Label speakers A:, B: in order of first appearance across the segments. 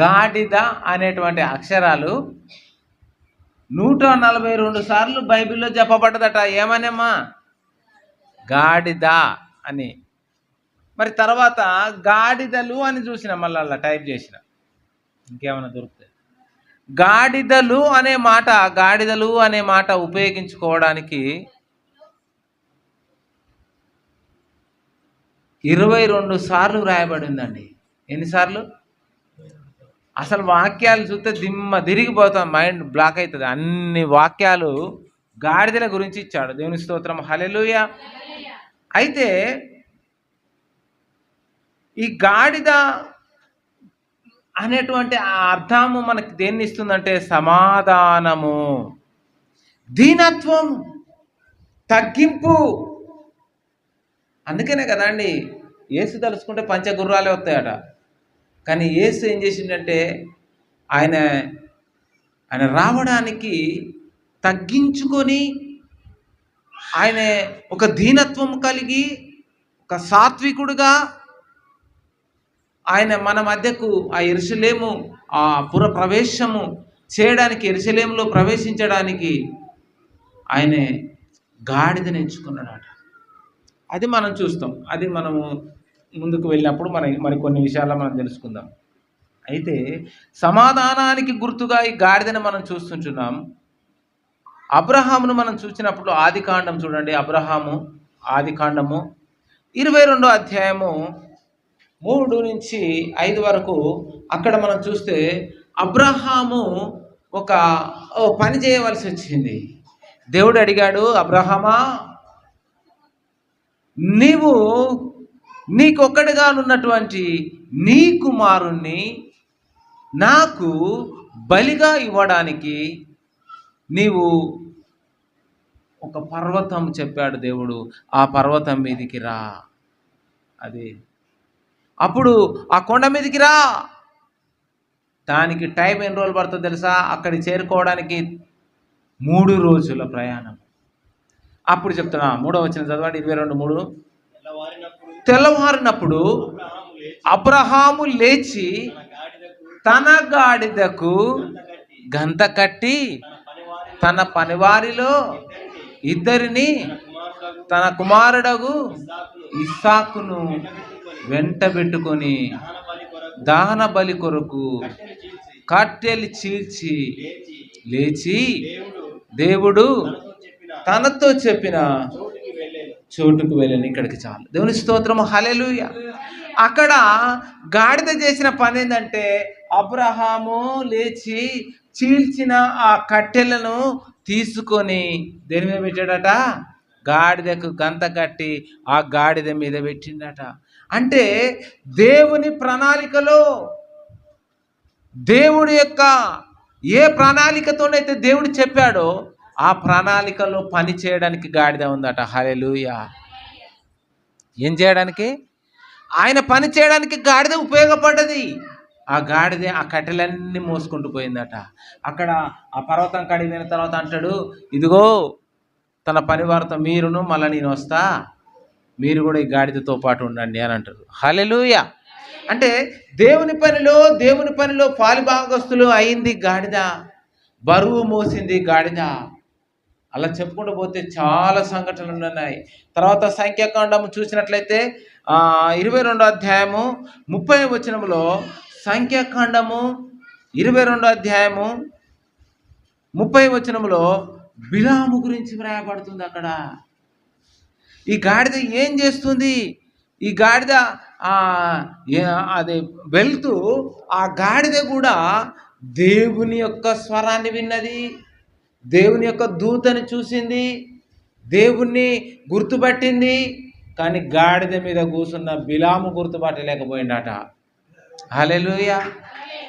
A: గాడిద అనేటువంటి అక్షరాలు 142 సార్లు బైబిల్లో చెప్పబడ్డదట. ఏమనేమ్మా? గాడిద అని. మరి తర్వాత గాడిదలు అని చూసిన, మళ్ళీ అలా టైప్ చేసిన, ఇంకేమైనా దొరుకుతాయి. గాడిదలు అనే మాట ఉపయోగించుకోవడానికి 22 సార్లు రాయబడిందండి. ఎన్నిసార్లు? అసలు వాక్యాలు చూస్తే దిమ్మ తిరిగిపోతాం, మైండ్ బ్లాక్ అవుతుంది. అన్ని వాక్యాలు గాడిదల గురించి ఇచ్చాడు. దేవుని స్తోత్రం, హల్లెలూయా. అయితే ఈ గాడిద అనేటువంటి ఆ అర్థము మనకి దేన్ని ఇస్తుందంటే సమాధానము, దీనత్వం, తగ్గింపు. అందుకనే కదా అండి యేసు తలుచుకుంటే పంచగుర్రాలే వస్తాయట. కానీ యేసు ఏం చేసిండంటే ఆయన రావడానికి తగ్గించుకొని, ఆయన ఒక దీనత్వం కలిగి, ఒక సాత్వికుడుగా ఆయన మన మధ్యకు ఆ యెరూషలేము ఆ పుర ప్రవేశము చేయడానికి, యెరూషలేములో ప్రవేశించడానికి ఆయన గాడిదను ఎంచుకున్నాడట. అది మనం చూస్తాం. అది మనము ముందుకు వెళ్ళినప్పుడు మరికొన్ని విషయాల్లో మనం తెలుసుకుందాం. అయితే సమాధానానికి గుర్తుగా ఈ గాడిదను మనం చూస్తుంటున్నాం. అబ్రహామును మనం చూసినప్పుడు ఆదికాండం చూడండి. అబ్రహాము ఆదికాండము 22వ అధ్యాయము 3 నుంచి 5 వరకు అక్కడ మనం చూస్తే అబ్రహాము ఒక పని చేయవలసి వచ్చింది. దేవుడు అడిగాడు, అబ్రహామా, నీకొక్కడిగానున్నటువంటి నీ కుమారుణ్ణి నాకు బలిగా ఇవ్వడానికి నీవు ఒక పర్వతం చెప్పాడు దేవుడు. ఆ పర్వతం మీదికి రా. అది అప్పుడు ఆ కొండ మీదికి రా. దానికి టైం ఎన్ని రోజులు పడుతుందో తెలుసా? అక్కడికి చేరుకోవడానికి 3 రోజుల ప్రయాణం. అప్పుడు చెప్తున్నా, 3వ వచనం చదవండి. 22:3. తెల్లవారినప్పుడు అబ్రహాము లేచి తన గాడిదకు గంత కట్టి తన పనివారిలో 2 తన కుమారుడగు ఇస్సాకును వెంటబెట్టుకొని దహన బలి కొరకు కట్టెలు చీల్చి లేచి దేవుడు తనతో చెప్పిన చోటుకు వెళ్ళని. ఇక్కడికి చాలు. దేవుని స్తోత్రము, హల్లెలూయా. అక్కడ గాడిద చేసిన పని ఏంటంటే అబ్రహాము లేచి చీల్చిన ఆ కట్టెలను తీసుకొని దేని మీద పెట్టాడట? గాడిదకు గంత కట్టి ఆ గాడిద మీద పెట్టిండట. అంటే దేవుని ప్రణాళికలో, దేవుడి యొక్క ఏ ప్రణాళికతోనైతే దేవుడు చెప్పాడో ఆ ప్రణాళికలో పని చేయడానికి గాడిద ఉందట. హల్లెలూయా. ఏం చేయడానికి? ఆయన పని చేయడానికి గాడిద ఉపయోగపడ్డది. ఆ గాడిద ఆ కట్టెలన్నీ మోసుకుంటూ పోయిందట. అక్కడ ఆ పర్వతం కాడికి పోయిన తర్వాత అంటాడు, ఇదిగో తన పనివారితో మీరును మళ్ళీ నేను వస్తా, మీరు కూడా ఈ గాడిదతో పాటు ఉండండి అని అంటారు. హల్లెలూయా. అంటే దేవుని పనిలో పాలుభాగస్తులు అయింది గాడిద, బరువు మోసింది గాడిద. అలా చెప్పుకుంటూ పోతే చాలా సంఘటనలు ఉన్నాయి. తర్వాత సంఖ్యాకాండము చూసినట్లయితే 22వ అధ్యాయము 30వ వచనంలో, సంఖ్యాకాండము 22వ అధ్యాయము 30వ వచనంలో బిలాము గురించి వ్రాయబడుతుంది. అక్కడ ఈ గాడిద ఏం చేస్తుంది? ఈ గాడిద అది వెళ్తూ ఆ గాడిద కూడా దేవుని యొక్క స్వరాన్ని విన్నది, దేవుని యొక్క దూతని చూసింది, దేవుణ్ణి గుర్తుపట్టింది. కానీ గాడిద మీద కూర్చున్న బిలాము గుర్తుపట్టలేకపోయిందట. హల్లెలూయా.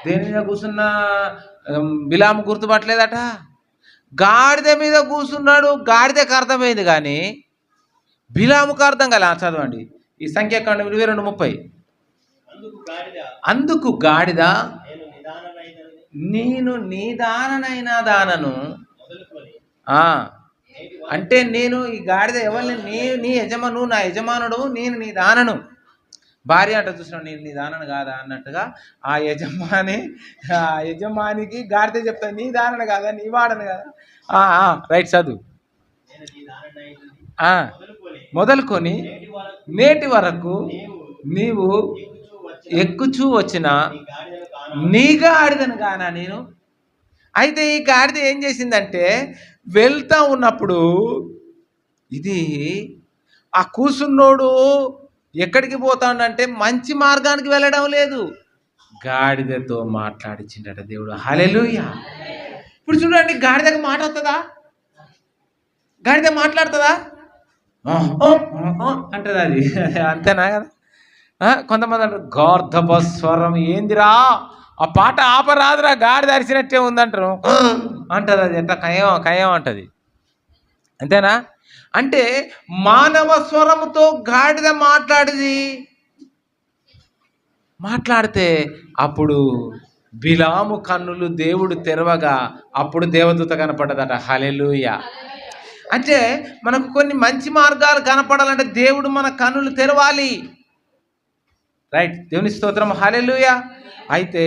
A: దేని మీద కూర్చున్న బిలాము గుర్తుపట్టలేదట. గాడిద మీద కూర్చున్నాడు. గాడిదకు అర్థమైంది కానీ బిలాముకు అర్థం కాలే. చదవండి ఈ సంఖ్యాకాండం 22:30. అందుకు గాడిద, నేను నీదాననైన దానను. అంటే నేను ఈ గాడిద ఎవరిని? నీ యజమాను, నా యజమానుడు, నేను నీ దానను. భార్య అంట చూసినావు నేను నీ దానను కాదా అన్నట్టుగా ఆ యజమానికి గాడిద చెప్తాను నీ దానను కాదా నీ వాడను కదా. రైట్ చదువు. మొదలుకొని నేటి వరకు నీవు ఎక్కుచూ వచ్చిన నీ గాడిదను కానా నేను. అయితే ఈ గాడిద ఏం చేసిందంటే వెళ్తా ఉన్నప్పుడు ఇది ఆ కూసున్నోడు ఎక్కడికి పోతాడంటే మంచి మార్గానికి వెళ్ళడం లేదు, గాడిదతో మాట్లాడిచిండట దేవుడు. హల్లెలూయా. ఇప్పుడు చూడండి, గాడిదకు మాట వస్తుందా? గాడిద మాట్లాడుతుందా? అంటది అది. అంతేనా కదా? కొంతమంది అంటారు గార్ధప స్వరం ఏందిరా ఆ పాట ఆపరాదురా గాడిద అరిచినట్టే ఉందంటారు అంటది. అది ఎట్లా కయం అంటది. అంతేనా? అంటే మానవ స్వరముతో గాడిద మాట్లాడితే అప్పుడు బిలాము కన్నులు దేవుడు తెరవగా అప్పుడు దేవదూత కనపడ్డదట. హల్లెలూయా. అంటే మనకు కొన్ని మంచి మార్గాలు కనపడాలంటే దేవుడు మన కన్నులు తెరవాలి. రైట్, దేవుని స్తోత్రం. హల్లెలూయా. అయితే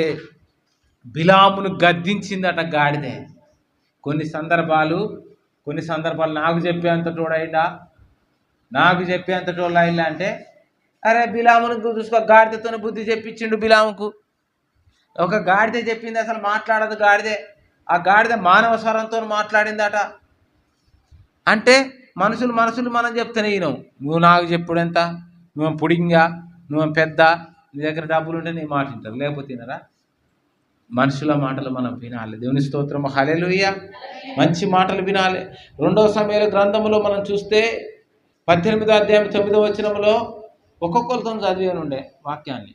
A: బిలామును గద్దించిందట గాడిదే. కొన్ని సందర్భాలు నాకు చెప్పేంత తోడైందా, నాకు చెప్పేంత తోడు అయిందా అంటే, అరే బిలామును చూసుకో, గాడిదతోనే బుద్ధి చెప్పించిండు బిలాముకు. ఒక గాడిద చెప్పింది, అసలు మాట్లాడదు గాడిదే. ఆ గాడిద మానవ స్వరంతో మాట్లాడిందట. అంటే మనుషులు మనం చెప్తేనే వినం. నువ్వు నాకు చెప్పుడు ఎంత, నువ్వు పుడింగా, నువ్వు పెద్ద, నీ దగ్గర డబ్బులు ఉంటే నీ మాట వింటారు, లేకపోతే వినరా? మనుషుల మాటలు మనం వినాలి. దేవుని స్తోత్రం. హల్లెలూయా. మంచి మాటలు వినాలి. 2వ సమూయేలు గ్రంథములో మనం చూస్తే 18వ అధ్యాయం 9వ వచనంలో ఒక్కొక్కరితో చదివాను ఉండే వాక్యాన్ని.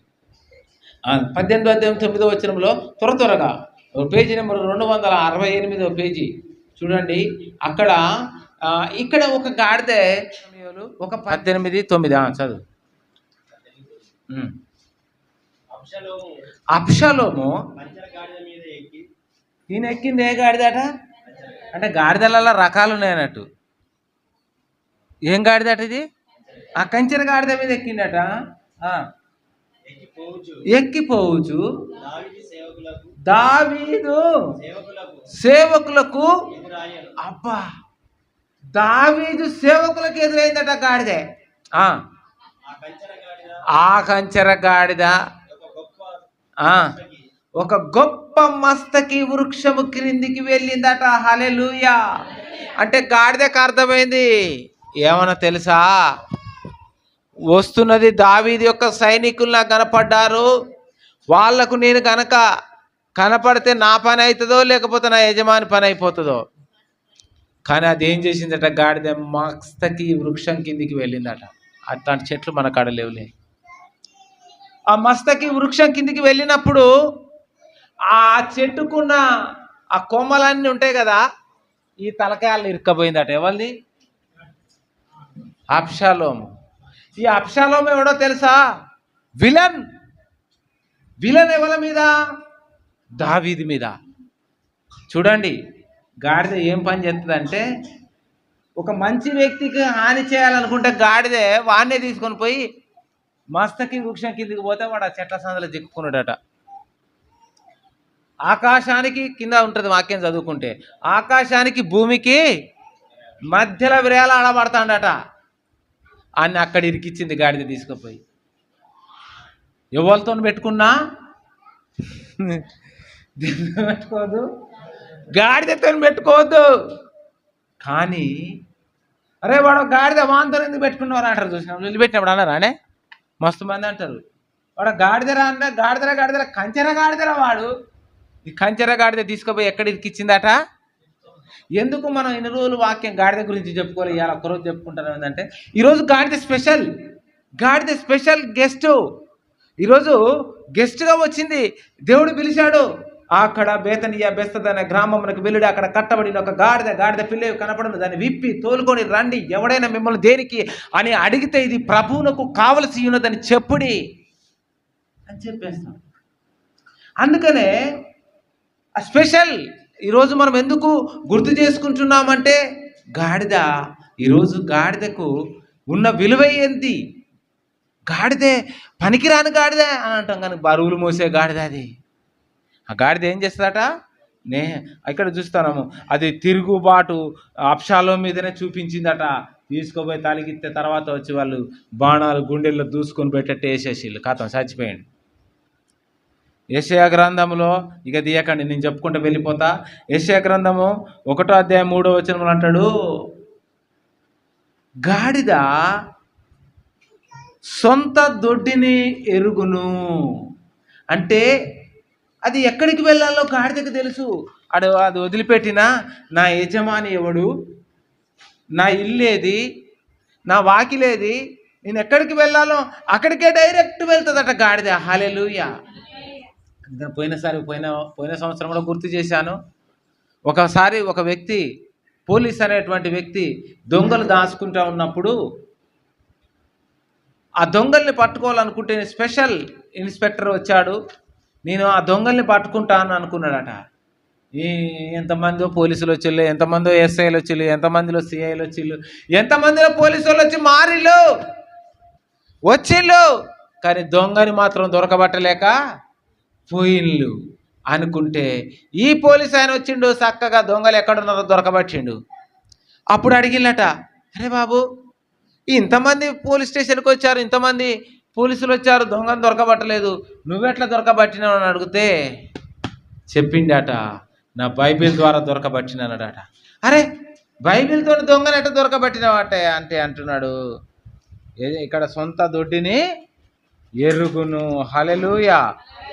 A: 18వ అధ్యాయం 9వ వచనంలో త్వరగా పేజీ నెంబర్ 268వ పేజీ చూడండి. ఇక్కడ ఒక గాడిద ఒక 18:9 చదువు. అబ్షాలోము ఈయన ఎక్కింది ఏ గాడిదట అంటే గాడిదలలో రకాలు ఉన్నాయన్నట్టు. ఏం గాడిదట ఇది? ఆ కంచెర గాడిద మీద ఎక్కిందట. ఎక్కిపోవచ్చు దావీదు సేవకులకు. అబ్బా, దావీదు సేవకులకు ఎదురైందట గాడిదే. ఆ కంచెర గాడిద ఒక గొప్ప మస్తకి వృక్షము క్రిందికి వెళ్ళిందట. హల్లెలూయా. అంటే గాడిదకు అర్థమైంది ఏమన్నా తెలుసా? వస్తున్నది దావీదు యొక్క సైనికులు నాకు కనపడ్డారు, వాళ్లకు నేను కనుక కనపడితే నా పని అవుతుందో లేకపోతే నా యజమాని పని అయిపోతుందో. కానీ అదేం చేసిందట, గాడిద మస్తకి వృక్షం కిందికి వెళ్ళిందట. అట్లాంటి చెట్లు మన కాడ లేవులే. ఆ మస్తకి వృక్షం కిందికి వెళ్ళినప్పుడు ఆ చెట్టుకున్న ఆ కొమ్మలన్నీ ఉంటాయి కదా, ఈ తలకాయలు ఇరుక్కపోయిందట. ఎవరిది? అబ్షాలోము. ఈ అబ్షాలోము ఎవడో తెలుసా? విలన్ ఎవరి మీద? దావీదు మీద. చూడండి, గాడిద ఏం పని చేస్తుందంటే, ఒక మంచి వ్యక్తికి హాని చేయాలనుకుంటే గాడిదే వాడినే తీసుకొని పోయి మస్తకి వృక్షం కిందికి పోతే వాడు ఆ చెట్ల సందులో చిక్కుకున్నాడట. ఆకాశానికి కింద ఉంటుంది వాక్యం చదువుకుంటే, ఆకాశానికి భూమికి మధ్యలో విరేలాడబడతాడట. అన్ని అక్కడ ఇరికిచ్చింది గాడిద తీసుకుపోయి. ఎవరితో పెట్టుకున్నా పెట్టుకోవద్దు, గాడిదతో పెట్టుకోవద్దు. కానీ అరే వాడు గాడిద వాంతో ఎందుకు పెట్టుకున్నవారు అంటారు. చూసినా నిలబెట్టినప్పుడు అన్నారా అనే మస్తు మంది అంటారు, వాడు గాడిదరా అంటే గాడిదరా కంచెర గాడిదరా వాడు. ఈ కంచెర గాడిద తీసుకుపోయి ఎక్కడ ఇరికిచ్చిందట. ఎందుకు మనం ఇన్ని రోజులు వాక్యం గాడిద గురించి చెప్పుకోవాలి, ఇవాళ ఒక్కరోజు చెప్పుకుంటారు ఏంటంటే, ఈరోజు గాడిద స్పెషల్ గెస్ట్. ఈరోజు గెస్ట్గా వచ్చింది. దేవుడు పిలిచాడు. అక్కడ బేతనియా బెస్తద అనే గ్రామంలోకి వెళ్ళి అక్కడ కట్టబడిన ఒక గాడిద పిల్ల కనపడను, దాన్ని విప్పి తోలుకొని రండి, ఎవడైనా మిమ్మల్ని దేనికి అని అడిగితే ఇది ప్రభువునకు కావలసి ఉన్నదని చెప్పుడి అని చెప్పేస్తాం. అందుకనే ఆ స్పెషల్ ఈరోజు మనం ఎందుకు గుర్తు చేసుకుంటున్నామంటే, గాడిద ఈరోజు గాడిదకు ఉన్న విలువ ఏంటి? గాడిదే పనికిరాని గాడిదే అని అంటాం, కానీ బరువులు మోసే గాడిద అది. ఆ గాడిద ఏం చేస్తుందట? ఇక్కడ చూస్తున్నాము, అది తిరుగుబాటు అబ్షాలోం మీదనే చూపించిందట. తీసుకుపోయి తలిగిస్తే తర్వాత వచ్చి వాళ్ళు బాణాలు గుండెల్లో దూసుకొని పెట్టేట్టు వేసేసిళ్ళు, కథం చచ్చిపోయాడు. యెషయా గ్రంథంలో ఇక తీయకండి, నేను చెప్పుకుంటూ వెళ్ళిపోతా. యెషయా గ్రంథము 1వ అధ్యాయం 3వ వచనంలో అంటాడు, గాడిద సొంత దొడ్డిని ఎరుగును. అంటే అది ఎక్కడికి వెళ్ళాలో గాడిదకి తెలుసు. అది వదిలిపెట్టినా నా యజమాని ఎవడు, నా ఇల్లేది, నా వాకిలేది, నేను ఎక్కడికి వెళ్ళాలో అక్కడికే డైరెక్ట్ వెళ్తుందట గాడిద. హల్లెలూయా. పోయిన సంవత్సరం కూడా గుర్తు చేశాను. ఒకసారి ఒక వ్యక్తి, పోలీస్ అనేటువంటి వ్యక్తి దొంగలు దాచుకుంటూ ఉన్నప్పుడు ఆ దొంగల్ని పట్టుకోవాలనుకుంటే స్పెషల్ ఇన్స్పెక్టర్ వచ్చాడు. నేను ఆ దొంగల్ని పట్టుకుంటాను అనుకున్నాడట. ఎంతమందో పోలీసులు వచ్చిళ్ళు, ఎంతమందో ఎస్ఐలు వచ్చిళ్ళు, ఎంతమందిలో సిఐలు వచ్చిళ్ళు, ఎంతమందిలో పోలీసు వాళ్ళు వచ్చి మారిళ్ళు వచ్చిళ్ళు, కానీ దొంగని మాత్రం దొరకబట్టలేక పోయిళ్ళు అనుకుంటే ఈ పోలీసు ఆయన వచ్చిండు, చక్కగా దొంగలు ఎక్కడున్నారో దొరకబట్టిండు. అప్పుడు అడిగిల్లట, అరే బాబు, ఇంతమంది పోలీస్ స్టేషన్కి వచ్చారు, ఇంతమంది పోలీసులు వచ్చారు, దొంగను దొరకబట్టలేదు, నువ్వెట్లా దొరకబట్టినావు అని అడిగితే చెప్పిండట, నా బైబిల్ ద్వారా దొరకబట్టినాడట. అరే బైబిల్తో దొంగను ఎట్లా దొరకబట్టినావట అంటే అంటున్నాడు, ఇక్కడ సొంత దొడ్డిని ఎరుగును. హల్లెలూయా.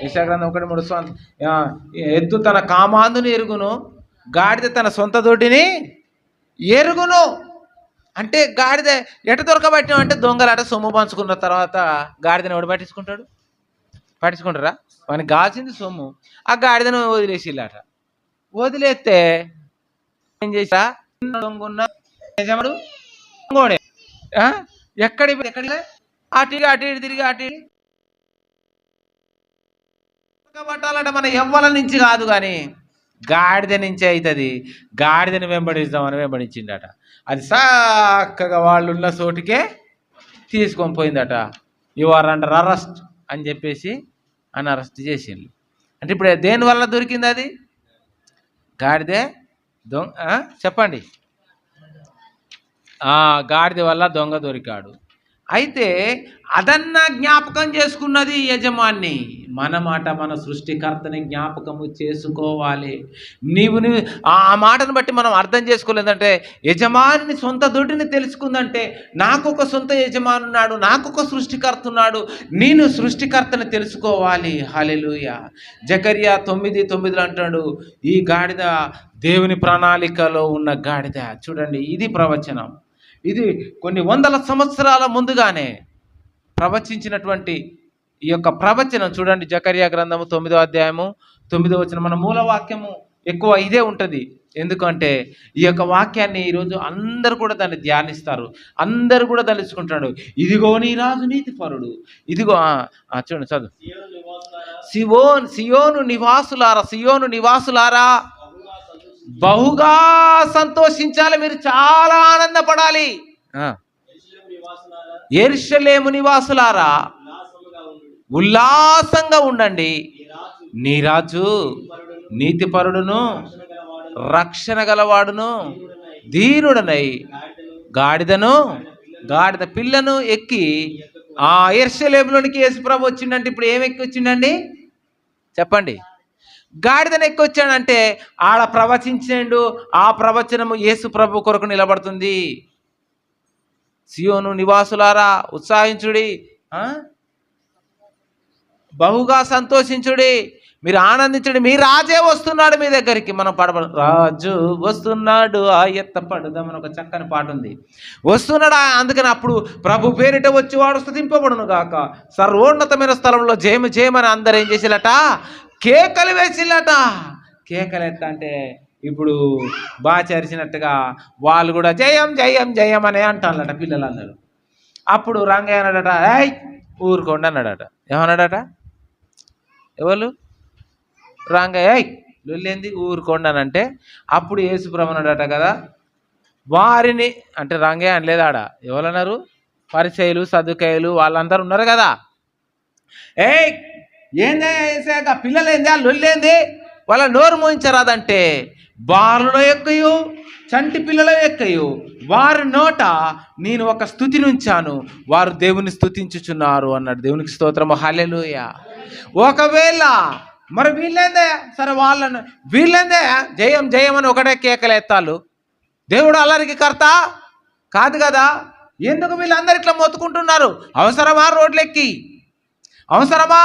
A: యెషయా గ్రంథం 1:3, ఎద్దు తన కామాందుని ఎరుగును, గాడిద తన సొంత దొడ్డిని ఎరుగును. అంటే గాడిద ఎట దొరకబట్టినావు అంటే దొంగలాట సొమ్ము పంచుకున్న తర్వాత గాడిదని ఎవడు పట్టించుకుంటారా? వానికి కాల్సింది సొమ్ము. ఆ గాడిదను వదిలేసిల్లట. వదిలేస్తే ఏం చేసా, దొంగ యజమానుడు దొంగోడే ఎక్కడి అటు ఇటు తిరిగి పట్టాలంటే మన ఎవ్వల నుంచి కాదు, కానీ గాడిద నుంచి అవుతుంది. గాడిదని వెంబడిస్తామని వెంబడించిందట. అది చక్కగా వాళ్ళు ఉన్న చోటుకే తీసుకొని పోయిందట. యు ఆర్ అండర్ అరెస్ట్ అని చెప్పేసి అని అరెస్ట్ చేసిండు. అంటే ఇప్పుడు దేనివల్ల దొరికింది అది? గాడిదే చెప్పండి, గాడిద వల్ల దొంగ దొరికాడు. అయితే అదన్నా జ్ఞాపకం చేసుకున్నది యజమాని. మన మాట మన సృష్టికర్తని జ్ఞాపకము చేసుకోవాలి. నీవు ఆ మాటను బట్టి మనం అర్థం చేసుకోలేదంటే, యజమాని సొంత దొడ్డిని తెలుసుకుందంటే, నాకు ఒక సొంత యజమాని ఉన్నాడు, నాకు ఒక సృష్టికర్త ఉన్నాడు, నేను సృష్టికర్తని తెలుసుకోవాలి. హల్లెలూయా. జకర్యా 9:9 అంటాడు, ఈ గాడిద దేవుని ప్రణాళికలో ఉన్న గాడిద. చూడండి, ఇది ప్రవచనం. ఇది కొన్ని వందల సంవత్సరాల ముందుగానే ప్రవచించినటువంటి ఈ యొక్క ప్రవచనం. చూడండి, జకర్యా గ్రంథము 9వ అధ్యాయము 9వ వచనం. మన మూల వాక్యము ఎక్కువ ఇదే ఉంటుంది. ఎందుకంటే ఈ యొక్క వాక్యాన్ని ఈరోజు అందరూ కూడా దాన్ని ధ్యానిస్తారు, అందరూ కూడా తలుచుకుంటాడు. ఇదిగో నీ రాజు నీతిపరుడు. ఇదిగో చూడండి, చదువు. సియోను నివాసులారా బహుగా సంతోషించాలి, మీరు చాలా ఆనందపడాలి. యెరూషలేము నివాసులారా ఉల్లాసంగా ఉండండి, నీ రాజు నీతిపరుడును రక్షణ గలవాడును దీనుడనై గాడిద పిల్లను ఎక్కి యెరూషలేములోనికి యేసుప్రభు వచ్చిండంటే ఇప్పుడు ఏం ఎక్కి వచ్చిండండి చెప్పండి? గాడిదని ఎక్కి వచ్చాడంటే ఆడ ప్రవచించాడు. ఆ ప్రవచనము యేసు ప్రభు కొరకు నిలబడుతుంది. సియోను నివాసులారా ఉత్సాహించుడి, బహుగా సంతోషించుడి, మీరు ఆనందించండి, మీ రాజే వస్తున్నాడు మీ దగ్గరికి. మనం రాజు వస్తున్నాడు ఎత్త పడుదామని ఒక చక్కని పాట ఉంది. వస్తున్నాడు, అందుకని అప్పుడు ప్రభు పేరిట వచ్చి వాడు స్తుతింపబడును గాక, సర్వోన్నతమైన స్థలంలో జయమని అందరూ ఏం చేసిలట? కేకలు వేసిల్లట. కేకలు ఎట్లా అంటే ఇప్పుడు బాగా చరిచినట్టుగా వాళ్ళు కూడా జయం జయం జయం అనే అంటారట పిల్లలందరూ. అప్పుడు రంగయ్య అన్నాడట, ఊరుకోండి అన్నాడట. ఏమన్నాడట? ఎవరు? రంగయ్య లొల్లేంది ఊరుకోండి అని అంటే అప్పుడు యేసుప్రభు అన్నాడట కదా, వారిని అంటే రంగయ్య అనలేదు, ఆడ ఎవరన్నారు? పరిసయ్యులు సదుకాయలు వాళ్ళందరూ ఉన్నారు కదా. ఏయ్ ఏందే వేసాక పిల్లలు ఏంది, ఆ లొల్లేంది, వాళ్ళ నోరు మోయించరాదంటే బాలులో ఎక్కయు చంటి పిల్లల ఎక్కయు వారి నోట నేను ఒక స్తుతి నుంచాను, వారు దేవుని స్తుతించుచున్నారు అన్నాడు. దేవునికి స్తోత్రము, హల్లెలూయా. ఒకవేళ మరి వీళ్ళేందే, సరే వాళ్ళను వీళ్ళేందే జయం జయం అని ఒకటే కేకలేస్తాలు, దేవుడు అల్లరికి కర్త కాదు కదా. ఎందుకు వీళ్ళందరూ ఇట్లా మొత్తుకుంటున్నారు? అవసరమా రోడ్లెక్కి? అవసరమా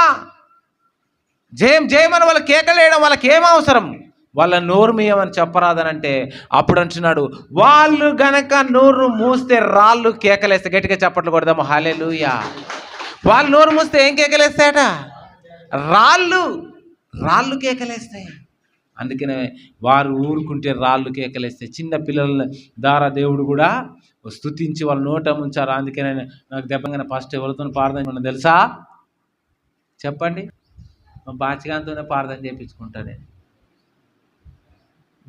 A: జయం జయం అని వాళ్ళు కేకలేయడం? వాళ్ళకి ఏం అవసరం? వాళ్ళ నోరు మీయమని చెప్పరాదనంటే అప్పుడు అంటున్నాడు, వాళ్ళు గనక నోరు మూస్తే రాళ్ళు కేకలేస్తే, గట్టిగా చప్పట్లు కొడదాము, హల్లెలూయా. వాళ్ళు నోరు మూస్తే ఏం కేకలేస్తాయట? రాళ్ళు కేకలేస్తాయి. అందుకనే వారు ఊరుకుంటే రాళ్ళు కేకలేస్తాయి. చిన్న పిల్లల ద్వారా దేవుడు కూడా స్తుతించి వాళ్ళ నోట ముంచారు. అందుకనే నాకు దెబ్బగానే ఫస్ట్ ఎవరితో ప్రార్థన తెలుసా చెప్పండి? మా బాచిగాంతోనే ప్రార్థన చేయించుకుంటా నేను.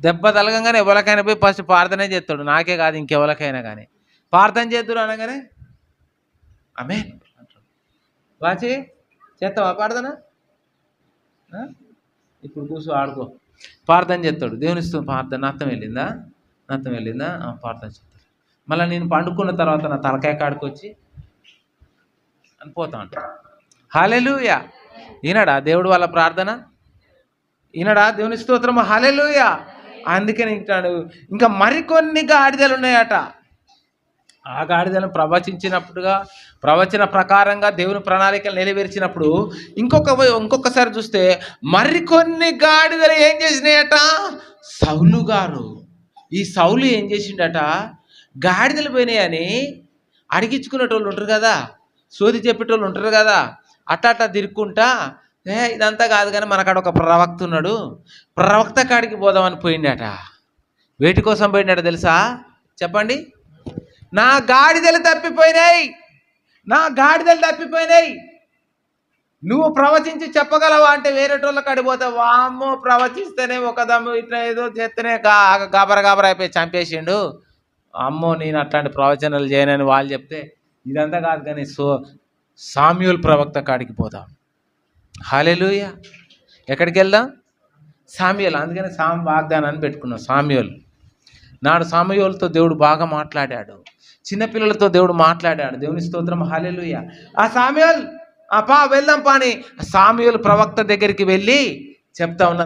A: దెబ్బ తలగంగానే ఎవరికైనా పోయి ఫస్ట్ ప్రార్థనే చేస్తాడు, నాకే కాదు ఇంకెవరికైనా కానీ. ప్రార్థన చేద్దురు అనగానే ఆమేన్ అంటాడు. బాచి చేస్తావా ప్రార్థన? ఇప్పుడు కూర్చో ఆడుకో. ప్రార్థన చేస్తాడు, దేవునిస్తూ ప్రార్థన. నత్తం వెళ్ళిందా ప్రార్థన చేస్తాడు. మళ్ళీ నేను పండుకున్న తర్వాత నా తలకాయ కాడుకొచ్చి అని పోతా ఉంటాడు. హల్లెలూయా. ఈనాడా దేవుడు వాళ్ళ ప్రార్థన? ఈనాడా దేవుని స్తోత్రము, హల్లెలూయా. అందుకని ఇంటాడు. ఇంకా మరికొన్ని గాడిదలు ఉన్నాయట. ఆ గాడిదలను ప్రవచన ప్రకారంగా దేవుని ప్రణాళికలు నెరవేర్చినప్పుడు ఇంకొకసారి చూస్తే మరికొన్ని గాడిదలు ఏం చేసినాయట? సౌలు గారు, ఈ సౌలు ఏం చేసిండట, గాడిదలు పోయినాయని అడిగించుకునేటోళ్ళు ఉంటారు కదా, సోది చెప్పేటోళ్ళు ఉంటారు కదా, అట్టా తిరుక్కుంటా ఇదంతా కాదు కానీ మనకాడ ఒక ప్రవక్త ఉన్నాడు, ప్రవక్త కాడికి పోదామని పోయిండట. వేటి కోసం పోయిండట తెలుసా? చెప్పండి. నా గాడిదలు తప్పిపోయినాయి, నువ్వు ప్రవచించి చెప్పగలవా అంటే వేరేటోళ్ళ కాడికి పోతే వామ్మో ప్రవచిస్తేనే ఒక దమ్ము ఇట్లా ఏదో చేస్తేనే గాబరా అయిపోయి చంపేసిండు, అమ్మో నేను అట్లాంటి ప్రవచనాలు చేయనని వాళ్ళు చెప్తే ఇదంతా కాదు కానీ సామ్యూల్ ప్రవక్త కాడికి పోదాం. హల్లెలూయా. ఎక్కడికి వెళ్దాం? సామ్యూల్. అందుకని వాగ్దానాన్ని పెట్టుకున్నాం, సామ్యూల్. నాడు సామ్యూల్తో దేవుడు బాగా మాట్లాడాడు, చిన్నపిల్లలతో దేవుడు మాట్లాడాడు. దేవుని స్తోత్రం, హల్లెలూయా. ఆ సామ్యూల్ వెళ్దాం పాని సామ్యూల్ ప్రవక్త దగ్గరికి వెళ్ళి చెప్తా ఉన్నా.